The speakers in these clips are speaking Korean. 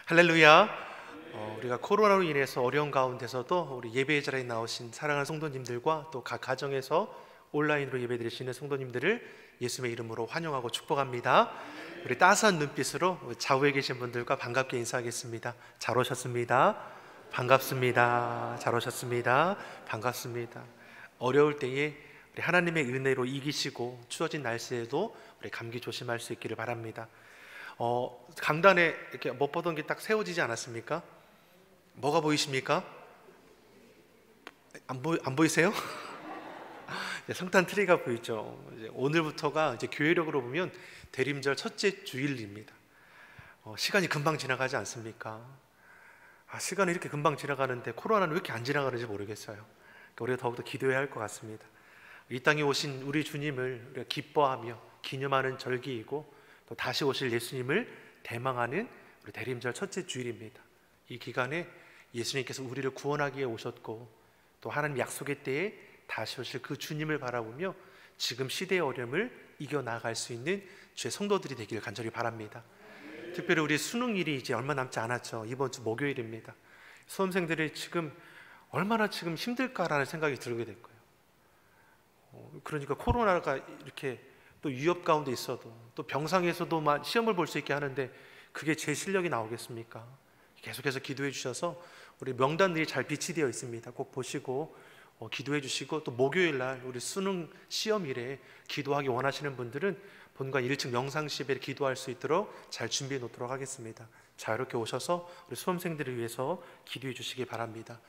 할렐루야. 우리가 코로나로 인해서 어려운 가운데서도 우리 예배의 자리에 나오신 사랑하는 성도님들과 또 각 가정에서 온라인으로 예배드리시는 성도님들을 예수님의 이름으로 환영하고 축복합니다. 우리 따스한 눈빛으로 좌우에 계신 분들과 반갑게 인사하겠습니다. 잘 오셨습니다. 반갑습니다. 잘 오셨습니다. 반갑습니다. 어려울 때에 우리 하나님의 은혜로 이기시고 추워진 날씨에도 우리 감기 조심할 수 있기를 바랍니다. 강단에 이렇게 못 보던 게 딱 세워지지 않았습니까? 뭐가 보이십니까? 안 보이세요? 성탄 트리가 보이죠. 이제 오늘부터가 이제 교회력으로 보면 대림절 첫째 주일입니다. 시간이 금방 지나가지 않습니까? 시간이 이렇게 금방 지나가는데 코로나는 왜 이렇게 안 지나가는지 모르겠어요. 그러니까 우리가 더욱더 기도해야 할 것 같습니다. 이 땅에 오신 우리 주님을 우리가 기뻐하며 기념하는 절기이고 또 다시 오실 예수님을 대망하는 우리 대림절 첫째 주일입니다. 이 기간에 예수님께서 우리를 구원하기 위해 오셨고 또 하나님 약속의 때에 다시 오실 그 주님을 바라보며 지금 시대의 어려움을 이겨나갈 수 있는 주의 성도들이 되기를 간절히 바랍니다. 특별히 우리 수능일이 이제 얼마 남지 않았죠. 이번 주 목요일입니다. 수험생들이 지금 얼마나 지금 힘들까라는 생각이 들게 될 거예요. 그러니까 코로나가 이렇게 또 위협 가운데 있어도 또 병상에서도 시험을 볼 수 있게 하는데 그게 제 실력이 나오겠습니까? 계속해서 기도해 주셔서 우리 명단들이 잘 비치되어 있습니다. 꼭 보시고 기도해 주시고 또 목요일 날 우리 수능 시험일에 기도하기 원하시는 분들은 본관 1층 명상실에 기도할 수 있도록 잘 준비해 놓도록 하겠습니다. 자유롭게 오셔서 우리 수험생들을 위해서 기도해 주시기 바랍니다.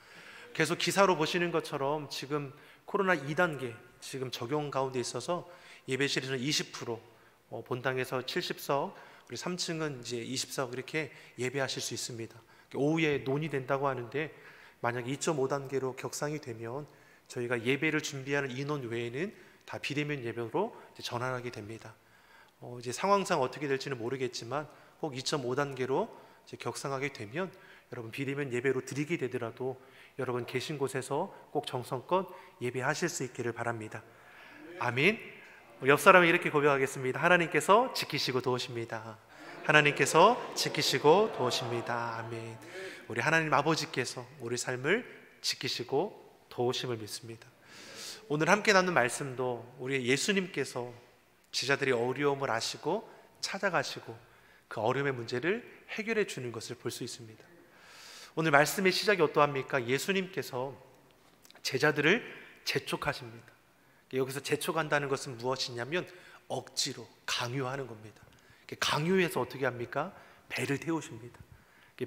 계속 기사로 보시는 것처럼 지금 코로나 2단계 지금 적용 가운데 있어서 예배실에서는 20%, 본당에서 70석, 우리 3층은 이제 20석 이렇게 예배하실 수 있습니다. 오후에 논의된다고 하는데 만약 2.5단계로 격상이 되면 저희가 예배를 준비하는 인원 외에는 다 비대면 예배로 전환하게 됩니다. 이제 상황상 어떻게 될지는 모르겠지만 혹 2.5단계로 이제 격상하게 되면 여러분 비대면 예배로 드리게 되더라도 여러분 계신 곳에서 꼭 정성껏 예배하실 수 있기를 바랍니다. 아멘. 옆 사람이 이렇게 고백하겠습니다. 하나님께서 지키시고 도우십니다. 하나님께서 지키시고 도우십니다. 아멘. 우리 하나님 아버지께서 우리 삶을 지키시고 도우심을 믿습니다. 오늘 함께 나눈 말씀도 우리 예수님께서 제자들의 어려움을 아시고 찾아가시고 그 어려움의 문제를 해결해 주는 것을 볼 수 있습니다. 오늘 말씀의 시작이 어떠합니까? 예수님께서 제자들을 재촉하십니다. 여기서 재촉한다는 것은 무엇이냐면 억지로 강요하는 겁니다. 강요해서 어떻게 합니까? 배를 태우십니다.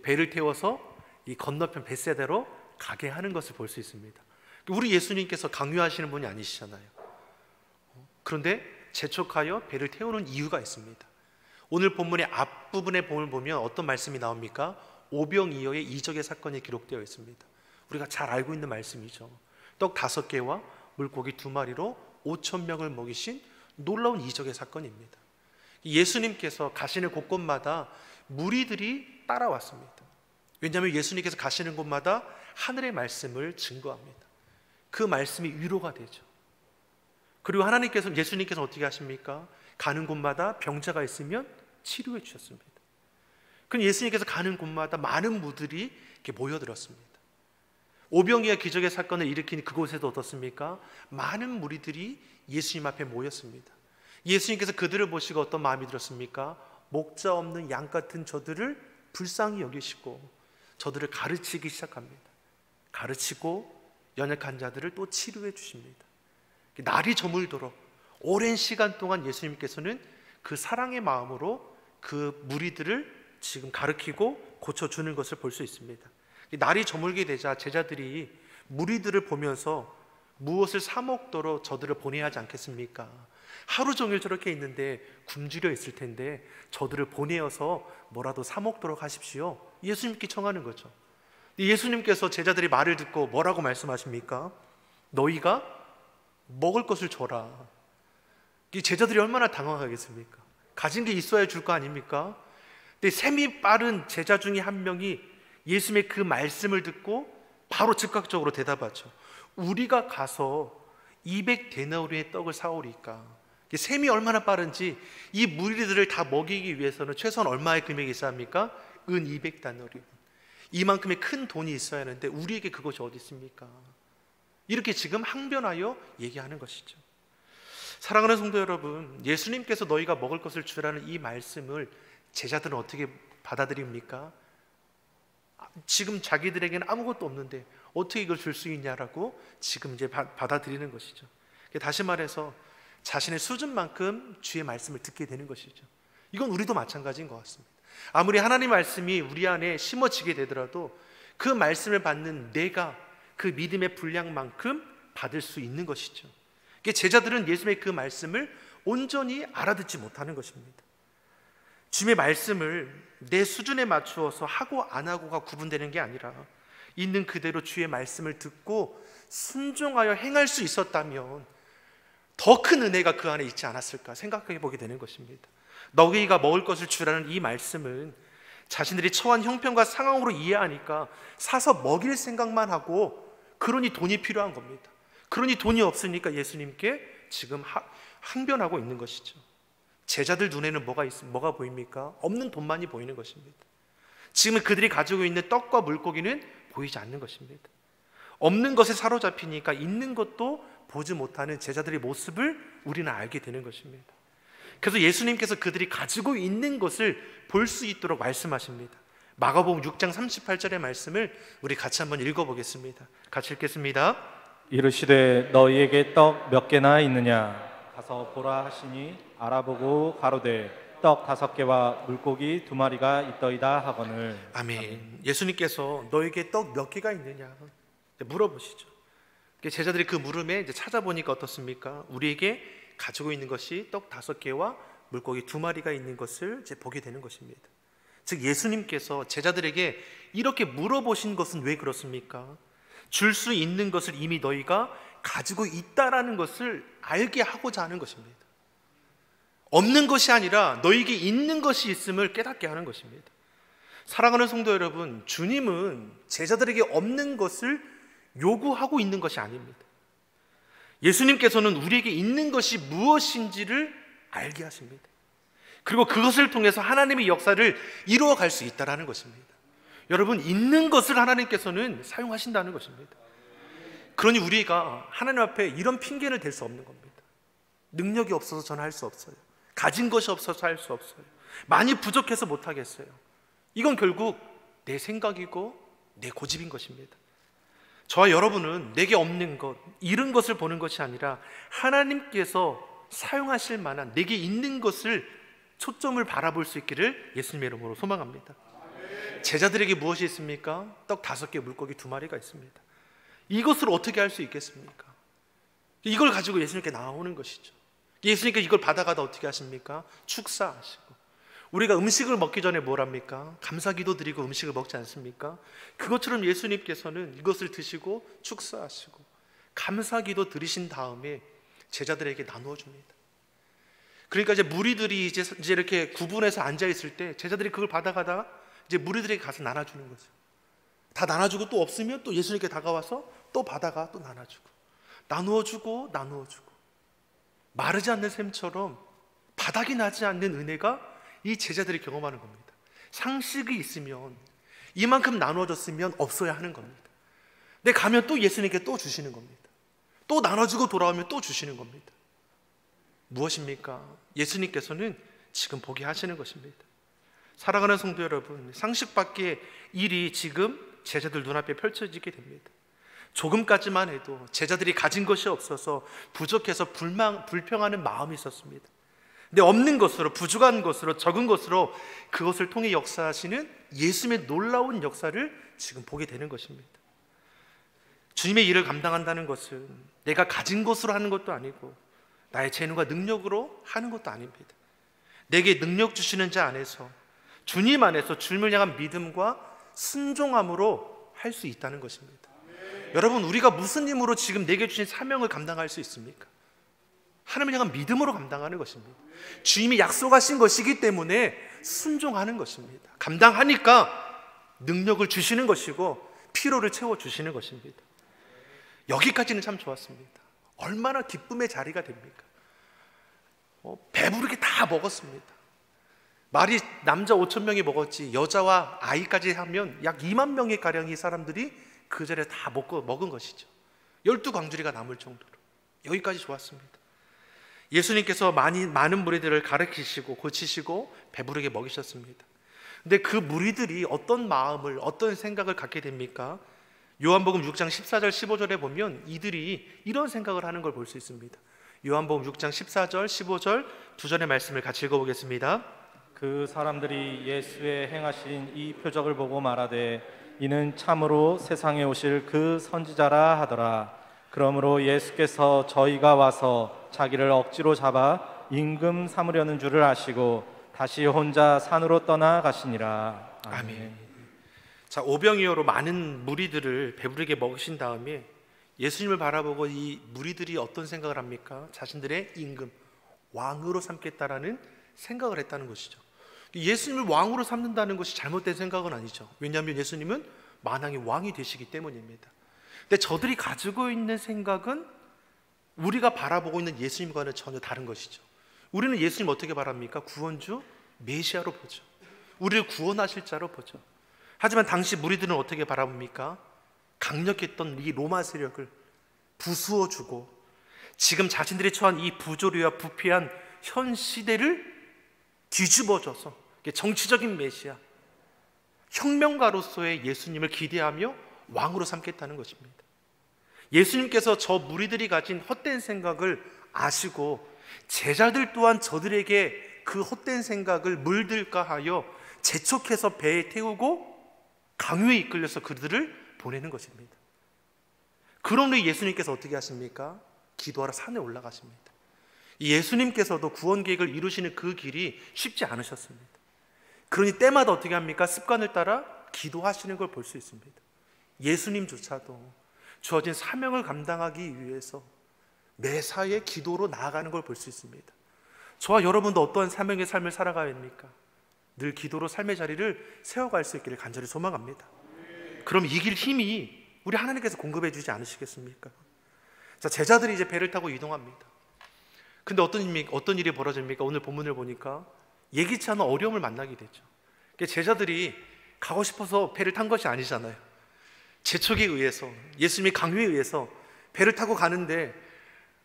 배를 태워서 이 건너편 벳세다로 가게 하는 것을 볼 수 있습니다. 우리 예수님께서 강요하시는 분이 아니시잖아요. 그런데 재촉하여 배를 태우는 이유가 있습니다. 오늘 본문의 앞부분의 본을 보면 어떤 말씀이 나옵니까? 오병이어의 이적의 사건이 기록되어 있습니다. 우리가 잘 알고 있는 말씀이죠. 떡 5개와 물고기 2마리로 5,000명을 먹이신 놀라운 이적의 사건입니다. 예수님께서 가시는 곳곳마다 무리들이 따라왔습니다. 왜냐하면 예수님께서 가시는 곳마다 하늘의 말씀을 증거합니다. 그 말씀이 위로가 되죠. 그리고 예수님께서 어떻게 하십니까? 가는 곳마다 병자가 있으면 치료해 주셨습니다. 그럼 예수님께서 가는 곳마다 많은 무들이 이렇게 모여들었습니다. 오병이어 기적의 사건을 일으킨 그곳에도 어떻습니까? 많은 무리들이 예수님 앞에 모였습니다. 예수님께서 그들을 보시고 어떤 마음이 들었습니까? 목자 없는 양 같은 저들을 불쌍히 여기시고 저들을 가르치기 시작합니다. 가르치고 연약한 자들을 또 치료해 주십니다. 날이 저물도록 오랜 시간 동안 예수님께서는 그 사랑의 마음으로 그 무리들을 지금 가르치고 고쳐주는 것을 볼 수 있습니다. 날이 저물게 되자 제자들이 무리들을 보면서 무엇을 사 먹도록 저들을 보내야 하지 않겠습니까? 하루 종일 저렇게 있는데 굶주려 있을 텐데 저들을 보내어서 뭐라도 사 먹도록 하십시오. 예수님께 청하는 거죠. 예수님께서 제자들이 말을 듣고 뭐라고 말씀하십니까? 너희가 먹을 것을 줘라. 이 제자들이 얼마나 당황하겠습니까? 가진 게 있어야 줄 거 아닙니까? 근데 셈이 빠른 제자 중에 한 명이 예수님의 그 말씀을 듣고 바로 즉각적으로 대답하죠. 우리가 가서 200데나리온의 떡을 사오리까. 셈이 얼마나 빠른지 이 무리들을 다 먹이기 위해서는 최소한 얼마의 금액이 있어야 합니까? 은 200다너리. 이만큼의 큰 돈이 있어야 하는데 우리에게 그것이 어디 있습니까? 이렇게 지금 항변하여 얘기하는 것이죠. 사랑하는 성도 여러분, 예수님께서 너희가 먹을 것을 주라는 이 말씀을 제자들은 어떻게 받아들입니까? 지금 자기들에게는 아무것도 없는데 어떻게 이걸 줄 수 있냐라고 지금 이제 받아들이는 것이죠. 다시 말해서 자신의 수준만큼 주의 말씀을 듣게 되는 것이죠. 이건 우리도 마찬가지인 것 같습니다. 아무리 하나님 말씀이 우리 안에 심어지게 되더라도 그 말씀을 받는 내가 그 믿음의 분량만큼 받을 수 있는 것이죠. 제자들은 예수님의 그 말씀을 온전히 알아듣지 못하는 것입니다. 주님의 말씀을 내 수준에 맞추어서 하고 안 하고가 구분되는 게 아니라 있는 그대로 주의 말씀을 듣고 순종하여 행할 수 있었다면 더 큰 은혜가 그 안에 있지 않았을까 생각해 보게 되는 것입니다. 너희가 먹을 것을 주라는 이 말씀은 자신들이 처한 형편과 상황으로 이해하니까 사서 먹일 생각만 하고, 그러니 돈이 필요한 겁니다. 그러니 돈이 없으니까 예수님께 지금 항변하고 있는 것이죠. 제자들 눈에는 뭐가 보입니까? 없는 돈만이 보이는 것입니다. 지금 그들이 가지고 있는 떡과 물고기는 보이지 않는 것입니다. 없는 것에 사로잡히니까 있는 것도 보지 못하는 제자들의 모습을 우리는 알게 되는 것입니다. 그래서 예수님께서 그들이 가지고 있는 것을 볼 수 있도록 말씀하십니다. 마가복음 6장 38절의 말씀을 우리 같이 한번 읽어보겠습니다. 같이 읽겠습니다. 이르시되 너희에게 떡 몇 개나 있느냐 가서 보라 하시니 알아보고 가로되 떡 5개와 물고기 2마리가 있더이다 하거늘. 아멘. 예수님께서 너에게 떡 몇 개가 있느냐 물어보시죠. 제자들이 그 물음에 이제 찾아보니까 어떻습니까? 우리에게 가지고 있는 것이 떡 5개와 물고기 2마리가 있는 것을 이제 보게 되는 것입니다. 즉 예수님께서 제자들에게 이렇게 물어보신 것은 왜 그렇습니까? 줄 수 있는 것을 이미 너희가 가지고 있다라는 것을 알게 하고자 하는 것입니다. 없는 것이 아니라 너희에게 있는 것이 있음을 깨닫게 하는 것입니다. 사랑하는 성도 여러분, 주님은 제자들에게 없는 것을 요구하고 있는 것이 아닙니다. 예수님께서는 우리에게 있는 것이 무엇인지를 알게 하십니다. 그리고 그것을 통해서 하나님의 역사를 이루어갈 수 있다는 것입니다. 여러분, 있는 것을 하나님께서는 사용하신다는 것입니다. 그러니 우리가 하나님 앞에 이런 핑계를 댈 수 없는 겁니다. 능력이 없어서 저는 할 수 없어요. 가진 것이 없어서 할 수 없어요. 많이 부족해서 못하겠어요. 이건 결국 내 생각이고 내 고집인 것입니다. 저와 여러분은 내게 없는 것, 잃은 것을 보는 것이 아니라 하나님께서 사용하실 만한 내게 있는 것을 초점을 바라볼 수 있기를 예수님의 이름으로 소망합니다. 제자들에게 무엇이 있습니까? 떡 5개, 물고기 2마리가 있습니다. 이것을 어떻게 할 수 있겠습니까? 이걸 가지고 예수님께 나오는 것이죠. 예수님께서 이걸 받아가다 어떻게 하십니까? 축사하시고. 우리가 음식을 먹기 전에 뭘 합니까? 감사기도 드리고 음식을 먹지 않습니까? 그것처럼 예수님께서는 이것을 드시고 축사하시고 감사기도 드리신 다음에 제자들에게 나누어 줍니다. 그러니까 이제 무리들이 이제 이렇게 구분해서 앉아 있을 때 제자들이 그걸 받아가다가 이제 무리들에게 가서 나눠주는 거죠. 다 나눠주고 또 없으면 또 예수님께 다가와서 또 받아가 또 나눠주고 나누어주고 나누어주고 마르지 않는 샘처럼 바닥이 나지 않는 은혜가 이 제자들이 경험하는 겁니다. 상식이 있으면 이만큼 나눠줬으면 없어야 하는 겁니다. 근데 가면 또 예수님께 또 주시는 겁니다. 또 나눠주고 돌아오면 또 주시는 겁니다. 무엇입니까? 예수님께서는 지금 보게 하시는 것입니다. 사랑하는 성도 여러분, 상식 밖의 일이 지금 제자들 눈앞에 펼쳐지게 됩니다. 조금까지만 해도 제자들이 가진 것이 없어서 부족해서 불평하는 마음이 있었습니다. 근데 없는 것으로, 부족한 것으로, 적은 것으로 그것을 통해 역사하시는 예수님의 놀라운 역사를 지금 보게 되는 것입니다. 주님의 일을 감당한다는 것은 내가 가진 것으로 하는 것도 아니고 나의 재능과 능력으로 하는 것도 아닙니다. 내게 능력 주시는 자 안에서, 주님 안에서 주님을 향한 믿음과 순종함으로 할 수 있다는 것입니다. 여러분, 우리가 무슨 힘으로 지금 내게 주신 사명을 감당할 수 있습니까? 하나님을 향한 믿음으로 감당하는 것입니다. 주님이 약속하신 것이기 때문에 순종하는 것입니다. 감당하니까 능력을 주시는 것이고 피로를 채워주시는 것입니다. 여기까지는 참 좋았습니다. 얼마나 기쁨의 자리가 됩니까? 배부르게 다 먹었습니다. 말이 남자 5천 명이 먹었지 여자와 아이까지 하면 약 2만 명의 가량의 사람들이 그 자리에 다 먹은 것이죠. 12광주리가 남을 정도로. 여기까지 좋았습니다. 예수님께서 많은 무리들을 가르치시고 고치시고 배부르게 먹이셨습니다. 근데 그 무리들이 어떤 마음을, 어떤 생각을 갖게 됩니까? 요한복음 6장 14절 15절에 보면 이들이 이런 생각을 하는 걸 볼 수 있습니다. 요한복음 6장 14절 15절 두 절의 말씀을 같이 읽어보겠습니다. 그 사람들이 예수의 행하신 이 표적을 보고 말하되 이는 참으로 세상에 오실 그 선지자라 하더라. 그러므로 예수께서 저희가 와서 자기를 억지로 잡아 임금 삼으려는 줄을 아시고 다시 혼자 산으로 떠나가시니라. 아멘. 자, 오병이어로 많은 무리들을 배부르게 먹으신 다음에 예수님을 바라보고 이 무리들이 어떤 생각을 합니까? 자신들의 임금, 왕으로 삼겠다라는 생각을 했다는 것이죠. 예수님을 왕으로 삼는다는 것이 잘못된 생각은 아니죠. 왜냐하면 예수님은 만왕의 왕이 되시기 때문입니다. 근데 저들이 가지고 있는 생각은 우리가 바라보고 있는 예수님과는 전혀 다른 것이죠. 우리는 예수님 어떻게 바랍니까? 구원주, 메시아로 보죠. 우리를 구원하실 자로 보죠. 하지만 당시 무리들은 어떻게 바라봅니까? 강력했던 이 로마 세력을 부수어주고 지금 자신들이 처한 이 부조리와 부패한 현 시대를 뒤집어줘서 정치적인 메시아, 혁명가로서의 예수님을 기대하며 왕으로 삼겠다는 것입니다. 예수님께서 저 무리들이 가진 헛된 생각을 아시고 제자들 또한 저들에게 그 헛된 생각을 물들까 하여 재촉해서 배에 태우고 강요에 이끌려서 그들을 보내는 것입니다. 그러므로 예수님께서 어떻게 하십니까? 기도하러 산에 올라가십니다. 예수님께서도 구원 계획을 이루시는 그 길이 쉽지 않으셨습니다. 그러니 때마다 어떻게 합니까? 습관을 따라 기도하시는 걸 볼 수 있습니다. 예수님조차도 주어진 사명을 감당하기 위해서 매사에 기도로 나아가는 걸 볼 수 있습니다. 저와 여러분도 어떠한 사명의 삶을 살아가야 합니까? 늘 기도로 삶의 자리를 세워갈 수 있기를 간절히 소망합니다. 그럼 이길 힘이 우리 하나님께서 공급해 주지 않으시겠습니까? 자, 제자들이 이제 배를 타고 이동합니다. 근데 어떤 일이 벌어집니까? 오늘 본문을 보니까 예기치 않은 어려움을 만나게 되죠. 제자들이 가고 싶어서 배를 탄 것이 아니잖아요. 재촉에 의해서, 예수님의 강요에 의해서 배를 타고 가는데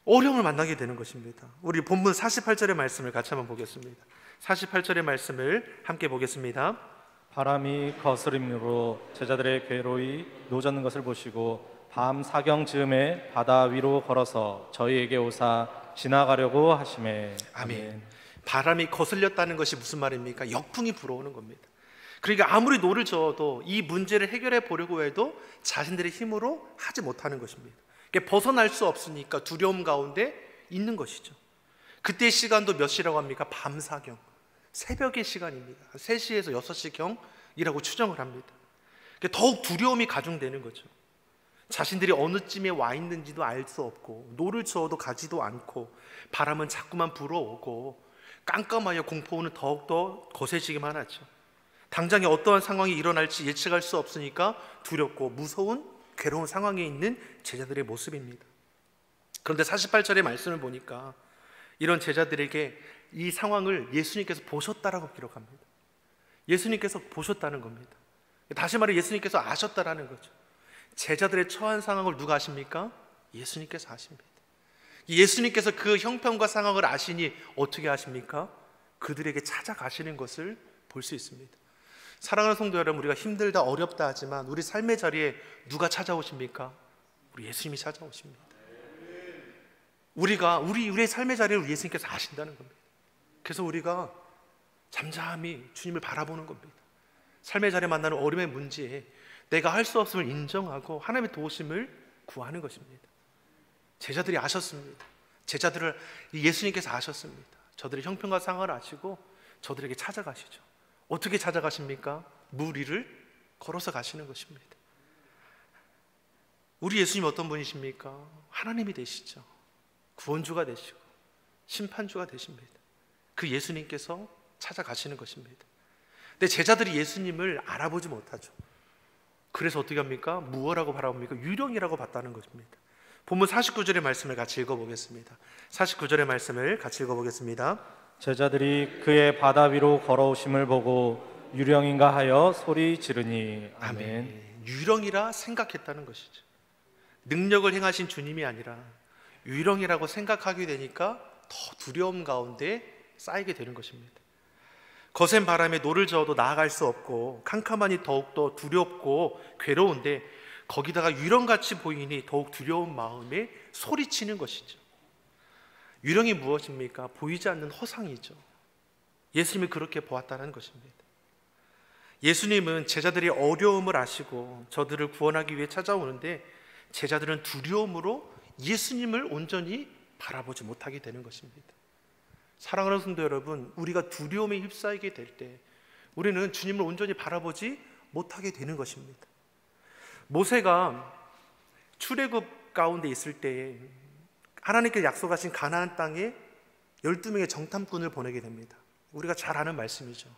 어려움을 만나게 되는 것입니다. 우리 본문 48절의 말씀을 같이 한번 보겠습니다. 48절의 말씀을 함께 보겠습니다. 바람이 거스림으로 제자들의 괴로이 노젓는 것을 보시고 밤 사경 즈음에 바다 위로 걸어서 저희에게 오사 지나가려고 하시매. 아멘. 바람이 거슬렸다는 것이 무슨 말입니까? 역풍이 불어오는 겁니다. 그러니까 아무리 노를 저어도 이 문제를 해결해 보려고 해도 자신들의 힘으로 하지 못하는 것입니다. 벗어날 수 없으니까 두려움 가운데 있는 것이죠. 그때의 시간도 몇 시라고 합니까? 밤 사경, 새벽의 시간입니다. 3시에서 6시경이라고 추정을 합니다. 더욱 두려움이 가중되는 거죠. 자신들이 어느 쯤에 와 있는지도 알 수 없고 노를 저어도 가지도 않고 바람은 자꾸만 불어오고 깜깜하여 공포는 더욱더 거세지기만 하죠. 당장에 어떠한 상황이 일어날지 예측할 수 없으니까 두렵고 무서운 괴로운 상황에 있는 제자들의 모습입니다. 그런데 48절의 말씀을 보니까 이런 제자들에게 이 상황을 예수님께서 보셨다라고 기록합니다. 예수님께서 보셨다는 겁니다. 다시 말해 예수님께서 아셨다라는 거죠. 제자들의 처한 상황을 누가 아십니까? 예수님께서 아십니다. 예수님께서 그 형편과 상황을 아시니 어떻게 하십니까? 그들에게 찾아가시는 것을 볼 수 있습니다. 사랑하는 성도 여러분, 우리가 힘들다 어렵다 하지만 우리 삶의 자리에 누가 찾아오십니까? 우리 예수님이 찾아오십니다. 우리의 삶의 자리를 예수님께서 아신다는 겁니다. 그래서 우리가 잠잠히 주님을 바라보는 겁니다. 삶의 자리에 만나는 어려움의 문제에 내가 할 수 없음을 인정하고 하나님의 도우심을 구하는 것입니다. 제자들이 아셨습니다. 제자들을 예수님께서 아셨습니다. 저들의 형편과 상황을 아시고 저들에게 찾아가시죠. 어떻게 찾아가십니까? 물 위를 걸어서 가시는 것입니다. 우리 예수님 어떤 분이십니까? 하나님이 되시죠. 구원주가 되시고 심판주가 되십니다. 그 예수님께서 찾아가시는 것입니다. 근데 제자들이 예수님을 알아보지 못하죠. 그래서 어떻게 합니까? 무엇라고 바라봅니까? 유령이라고 봤다는 것입니다. 본문 49절의 말씀을 같이 읽어보겠습니다. 49절의 말씀을 같이 읽어보겠습니다. 제자들이 그의 바다 위로 걸어오심을 보고 유령인가 하여 소리 지르니. 아멘. 유령이라 생각했다는 것이죠. 능력을 행하신 주님이 아니라 유령이라고 생각하게 되니까 더 두려움 가운데 쌓이게 되는 것입니다. 거센 바람에 노를 저어도 나아갈 수 없고 캄캄하니 더욱더 두렵고 괴로운데 거기다가 유령같이 보이니 더욱 두려운 마음에 소리치는 것이죠. 유령이 무엇입니까? 보이지 않는 허상이죠. 예수님이 그렇게 보았다는 것입니다. 예수님은 제자들이 어려움을 아시고 저들을 구원하기 위해 찾아오는데 제자들은 두려움으로 예수님을 온전히 바라보지 못하게 되는 것입니다. 사랑하는 성도 여러분, 우리가 두려움에 휩싸이게 될 때 우리는 주님을 온전히 바라보지 못하게 되는 것입니다. 모세가 출애굽 가운데 있을 때 하나님께서 약속하신 가나안 땅에 12명의 정탐꾼을 보내게 됩니다. 우리가 잘 아는 말씀이죠.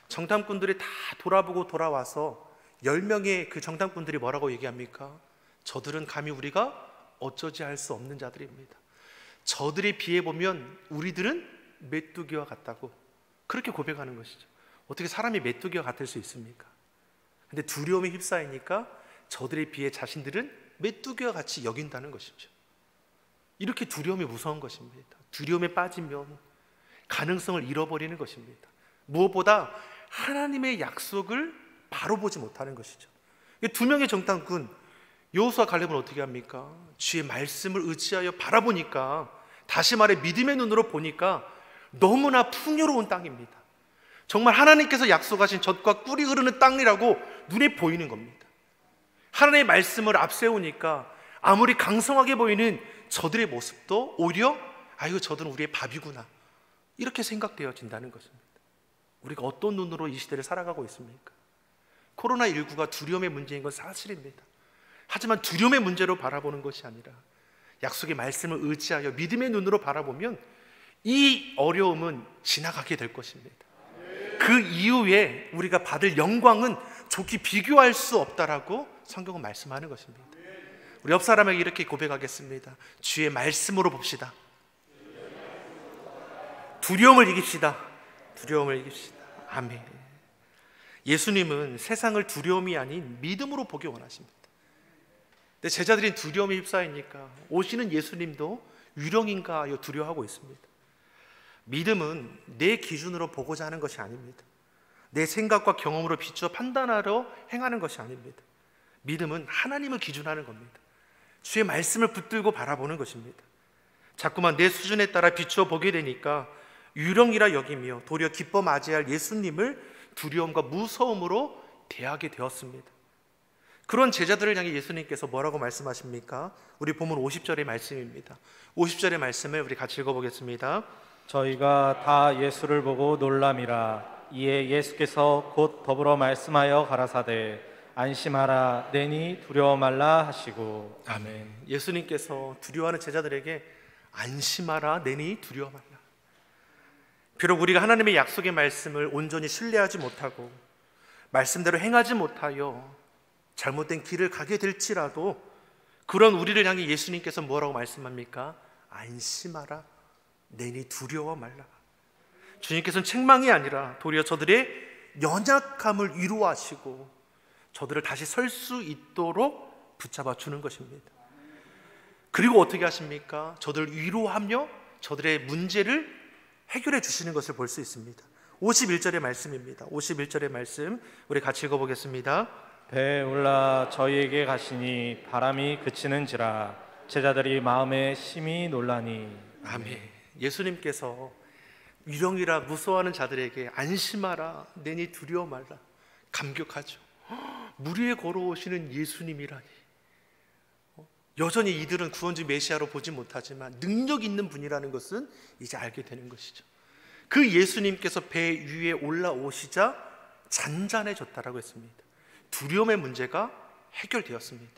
정탐꾼들이 다 돌아보고 돌아와서 10명의 그 정탐꾼들이 뭐라고 얘기합니까? 저들은 감히 우리가 어쩌지 할 수 없는 자들입니다. 저들에 비해 보면 우리들은 메뚜기와 같다고 그렇게 고백하는 것이죠. 어떻게 사람이 메뚜기와 같을 수 있습니까? 근데 두려움에 휩싸이니까 저들에 비해 자신들은 메뚜기와 같이 여긴다는 것이죠. 이렇게 두려움이 무서운 것입니다. 두려움에 빠지면 가능성을 잃어버리는 것입니다. 무엇보다 하나님의 약속을 바로 보지 못하는 것이죠. 두 명의 정탐꾼 여호수아 갈렙은 어떻게 합니까? 주의 말씀을 의지하여 바라보니까, 다시 말해 믿음의 눈으로 보니까 너무나 풍요로운 땅입니다. 정말 하나님께서 약속하신 젖과 꿀이 흐르는 땅이라고 눈에 보이는 겁니다. 하나님의 말씀을 앞세우니까 아무리 강성하게 보이는 저들의 모습도 오히려 아이고 저들은 우리의 밥이구나 이렇게 생각되어진다는 것입니다. 우리가 어떤 눈으로 이 시대를 살아가고 있습니까? 코로나19가 두려움의 문제인 건 사실입니다. 하지만 두려움의 문제로 바라보는 것이 아니라 약속의 말씀을 의지하여 믿음의 눈으로 바라보면 이 어려움은 지나가게 될 것입니다. 그 이후에 우리가 받을 영광은 좋게 비교할 수 없다라고 성경은 말씀하는 것입니다. 우리 옆 사람에게 이렇게 고백하겠습니다. 주의 말씀으로 봅시다. 두려움을 이깁시다. 두려움을 이깁시다. 아멘. 예수님은 세상을 두려움이 아닌 믿음으로 보기 원하십니다. 근데 제자들이 두려움에 휩싸이니까 오시는 예수님도 유령인가 하여 두려워하고 있습니다. 믿음은 내 기준으로 보고자 하는 것이 아닙니다. 내 생각과 경험으로 비추어 판단하러 행하는 것이 아닙니다. 믿음은 하나님을 기준하는 겁니다. 주의 말씀을 붙들고 바라보는 것입니다. 자꾸만 내 수준에 따라 비추어 보게 되니까 유령이라 여기며 도리어 기뻐 맞이할 예수님을 두려움과 무서움으로 대하게 되었습니다. 그런 제자들을 향해 예수님께서 뭐라고 말씀하십니까? 우리 본문 50절의 말씀입니다. 50절의 말씀을 우리 같이 읽어보겠습니다. 저희가 다 예수를 보고 놀람이라. 이에 예수께서 곧 더불어 말씀하여 가라사대 안심하라 내니 두려워 말라 하시고. 아멘. 예수님께서 두려워하는 제자들에게 안심하라 내니 두려워 말라. 비록 우리가 하나님의 약속의 말씀을 온전히 신뢰하지 못하고 말씀대로 행하지 못하여 잘못된 길을 가게 될지라도 그런 우리를 향해 예수님께서 뭐라고 말씀합니까? 안심하라 내니 두려워 말라. 주님께서는 책망이 아니라 도리어 저들의 연약함을 위로하시고 저들을 다시 설 수 있도록 붙잡아 주는 것입니다. 그리고 어떻게 하십니까? 저들을 위로하며 저들의 문제를 해결해 주시는 것을 볼 수 있습니다. 51절의 말씀입니다. 51절의 말씀 우리 같이 읽어보겠습니다. 배에 올라 저희에게 가시니 바람이 그치는지라 제자들이 마음에 심히 놀라니. 아멘. 예수님께서 유령이라 무서워하는 자들에게 안심하라 내니 두려워 말라. 감격하죠. 물 위에 걸어오시는 예수님이라니. 여전히 이들은 구원주 메시아로 보지 못하지만 능력 있는 분이라는 것은 이제 알게 되는 것이죠. 그 예수님께서 배 위에 올라오시자 잔잔해졌다라고 했습니다. 두려움의 문제가 해결되었습니다.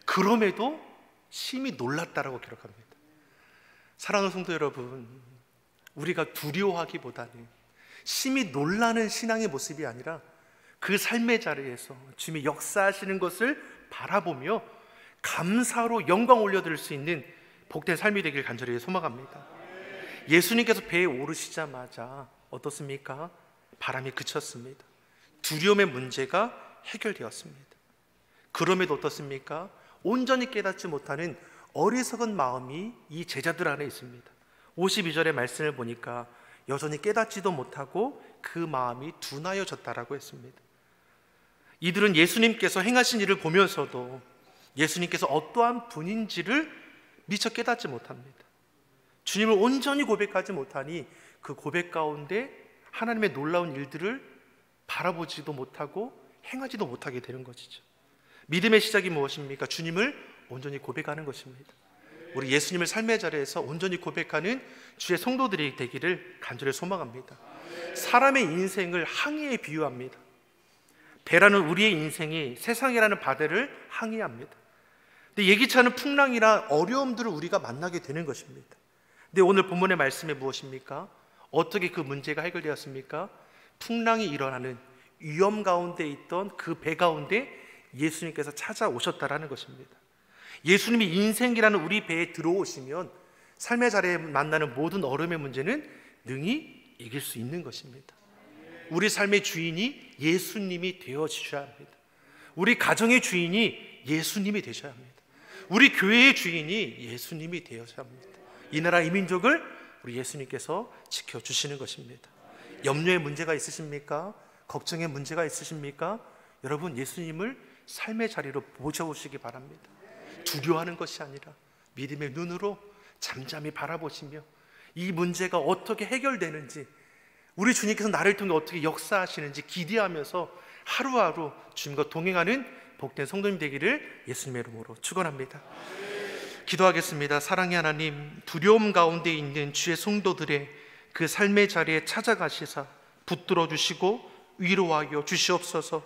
그럼에도 심히 놀랐다라고 기록합니다. 사랑하는 성도 여러분, 우리가 두려워하기보다는 심히 놀라는 신앙의 모습이 아니라 그 삶의 자리에서 주님이 역사하시는 것을 바라보며 감사로 영광 올려드릴 수 있는 복된 삶이 되길 간절히 소망합니다. 예수님께서 배에 오르시자마자 어떻습니까? 바람이 그쳤습니다. 두려움의 문제가 해결되었습니다. 그럼에도 어떻습니까? 온전히 깨닫지 못하는 어리석은 마음이 이 제자들 안에 있습니다. 52절의 말씀을 보니까 여전히 깨닫지도 못하고 그 마음이 둔하여졌다라고 했습니다. 이들은 예수님께서 행하신 일을 보면서도 예수님께서 어떠한 분인지를 미처 깨닫지 못합니다. 주님을 온전히 고백하지 못하니 그 고백 가운데 하나님의 놀라운 일들을 바라보지도 못하고 행하지도 못하게 되는 것이죠. 믿음의 시작이 무엇입니까? 주님을 온전히 고백하는 것입니다. 우리 예수님을 삶의 자리에서 온전히 고백하는 주의 성도들이 되기를 간절히 소망합니다. 사람의 인생을 항해에 비유합니다. 배라는 우리의 인생이 세상이라는 바다를 항해합니다. 근데 예기치 않은 풍랑이나 어려움들을 우리가 만나게 되는 것입니다. 근데 오늘 본문의 말씀이 무엇입니까? 어떻게 그 문제가 해결되었습니까? 풍랑이 일어나는 위험 가운데 있던 그 배 가운데 예수님께서 찾아오셨다라는 것입니다. 예수님이 인생이라는 우리 배에 들어오시면 삶의 자리에 만나는 모든 어려움의 문제는 능히 이길 수 있는 것입니다. 우리 삶의 주인이 예수님이 되어주셔야 합니다. 우리 가정의 주인이 예수님이 되셔야 합니다. 우리 교회의 주인이 예수님이 되어야 합니다. 이 나라 이 민족을 우리 예수님께서 지켜주시는 것입니다. 염려의 문제가 있으십니까? 걱정의 문제가 있으십니까? 여러분, 예수님을 삶의 자리로 모셔오시기 바랍니다. 두려워하는 것이 아니라 믿음의 눈으로 잠잠히 바라보시며 이 문제가 어떻게 해결되는지, 우리 주님께서 나를 통해 어떻게 역사하시는지 기대하면서 하루하루 주님과 동행하는 복된 성도님 되기를 예수님의 이름으로 축원합니다. 기도하겠습니다. 사랑의 하나님, 두려움 가운데 있는 주의 성도들의 그 삶의 자리에 찾아가시사 붙들어 주시고 위로하여 주시옵소서.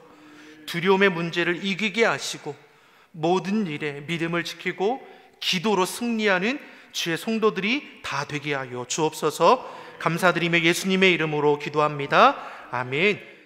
두려움의 문제를 이기게 하시고 모든 일에 믿음을 지키고 기도로 승리하는 주의 성도들이 다 되게 하여 주옵소서. 감사드리며 예수님의 이름으로 기도합니다. 아멘.